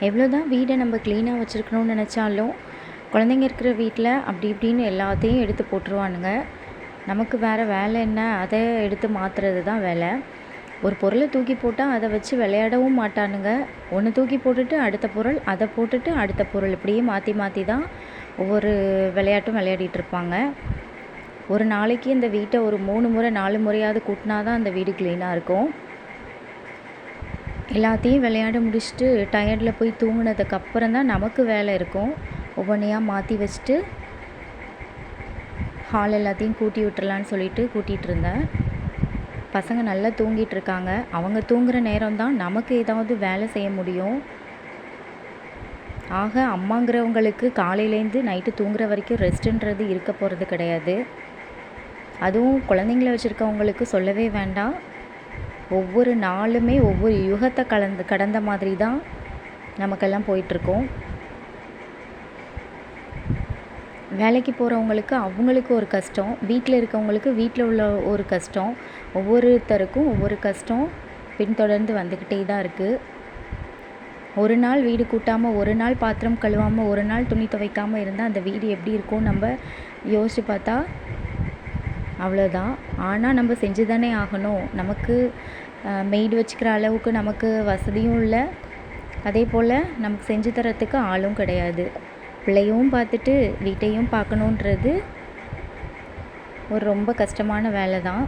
எவ்வளோ தான் வீடை நம்ம க்ளீனாக வச்சுருக்கணும்னு நினச்சாலும் குழந்தைங்க இருக்கிற வீட்டில் அப்படி இப்படின்னு எல்லாத்தையும் எடுத்து போட்டுருவானுங்க. நமக்கு வேறு வேலை என்ன, அதை எடுத்து மாற்றுறது தான் வேலை. ஒரு பொருளை தூக்கி போட்டால் அதை வச்சு விளையாடவும் மாட்டானுங்க. ஒன்று தூக்கி போட்டுட்டு அடுத்த பொருள், அதை போட்டுட்டு அடுத்த பொருள், இப்படியே மாற்றி மாற்றி தான் ஒவ்வொரு விளையாட்டும் விளையாடிட்டுருப்பாங்க. ஒரு நாளைக்கு இந்த வீட்டை ஒரு 3 முறை 4 முறையாவது கூட்டினா தான் அந்த வீடு க்ளீனாக இருக்கும். எல்லாத்தையும் விளையாட முடிச்சுட்டு டயர்டில் போய் தூங்கினதுக்கப்புறம் தான் நமக்கு வேலை இருக்கும். ஒவ்வொன்றையாக மாற்றி வச்சுட்டு ஹால் எல்லாத்தையும் கூட்டி விட்டுறலான்னு சொல்லிட்டு கூட்டிகிட்டு இருந்தேன். பசங்க நல்லா தூங்கிட்டு இருக்காங்க. அவங்க தூங்குகிற நேரம் தான் நமக்கு ஏதாவது வேலை செய்ய முடியும். ஆக அம்மாங்கிறவங்களுக்கு காலையிலேருந்து நைட்டு தூங்குற வரைக்கும் ரெஸ்ட்டுன்றது இருக்க போகிறது கிடையாது. அதுவும் குழந்தைங்கள வச்சுருக்கவங்களுக்கு சொல்லவே வேண்டாம். ஒவ்வொரு நாளுமே ஒவ்வொரு யுகத்தை கடந்த மாதிரி தான் நமக்கெல்லாம் போயிட்டுருக்கோம். வேலைக்கு போகிறவங்களுக்கு அவங்களுக்கு ஒரு கஷ்டம், வீட்டில் இருக்கவங்களுக்கு வீட்டில் உள்ள ஒரு கஷ்டம், ஒவ்வொருத்தருக்கும் ஒவ்வொரு கஷ்டம் பின்தொடர்ந்து வந்துக்கிட்டே தான் இருக்குது. ஒரு நாள் வீடு கூட்டாமல், ஒரு நாள் பாத்திரம் கழுவாமல், ஒரு நாள் துணி துவைக்காமல் இருந்தால் அந்த வீடு எப்படி இருக்கும் நம்ம யோசித்து பார்த்தா அவ்வளோதான். ஆனால் நம்ம செஞ்சு தானே ஆகணும். நமக்கு மெய்டு வச்சுக்கிற அளவுக்கு நமக்கு வசதியும் இல்லை, அதே போல் நமக்கு செஞ்சு தரத்துக்கு ஆளும் கிடையாது. பிள்ளையும் பார்த்துட்டு வீட்டையும் பார்க்கணுன்றது ஒரு ரொம்ப கஷ்டமான வேலை தான்.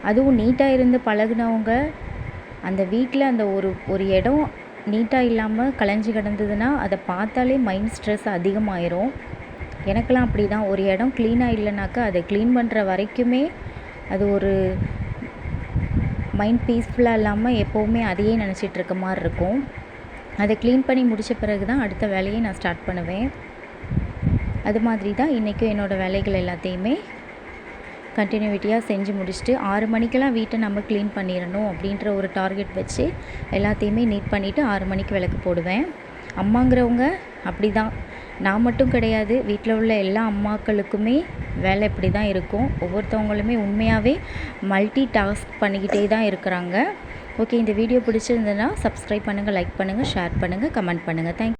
அதுவும் நீட்டாக இருந்து பழகுனவங்க அந்த வீட்டில் அந்த ஒரு இடம் நீட்டாக இல்லாமல் கலைஞ்சி கிடந்ததுன்னா அதை பார்த்தாலே மைண்ட் ஸ்ட்ரெஸ் அதிகமாயிரும். எனக்கெல்லாம் அப்படி தான். ஒரு இடம் க்ளீனாக இல்லைனாக்கா அதை க்ளீன் பண்ணுற வரைக்குமே அது ஒரு மைண்ட் பீஸ்ஃபுல்லாக இல்லாமல் எப்போவுமே அதையே நினச்சிட்டு இருக்க மாதிரி இருக்கும். அதை க்ளீன் பண்ணி முடித்த பிறகு தான் அடுத்த வேலையை நான் ஸ்டார்ட் பண்ணுவேன். அது மாதிரி தான் இன்றைக்கும் என்னோடய வேலைகள் எல்லாத்தையுமே கண்டினியூட்டியாக செஞ்சு முடிச்சுட்டு 6 மணிக்கெல்லாம் வீட்டை நம்ம க்ளீன் பண்ணிடணும் அப்படின்ற ஒரு டார்கெட் வச்சு எல்லாத்தையுமே நீட் பண்ணிவிட்டு 6 மணிக்கு விளக்கு போடுவேன். அம்மாங்கிறவங்க அப்படி தான். நான் மட்டும் கிடையாது, வீட்டில் உள்ள எல்லா அம்மாக்களுக்குமே வேலை இப்படி தான் இருக்கும். ஒவ்வொருத்தவங்களுமே உண்மையாகவே மல்டி டாஸ்க் பண்ணிக்கிட்டே தான் இருக்கிறாங்க. ஓகே, இந்த வீடியோ பிடிச்சிருந்ததுன்னா சப்ஸ்கிரைப் பண்ணுங்கள், லைக் பண்ணுங்கள், ஷேர் பண்ணுங்கள், கமெண்ட் பண்ணுங்கள். தேங்க்யூ.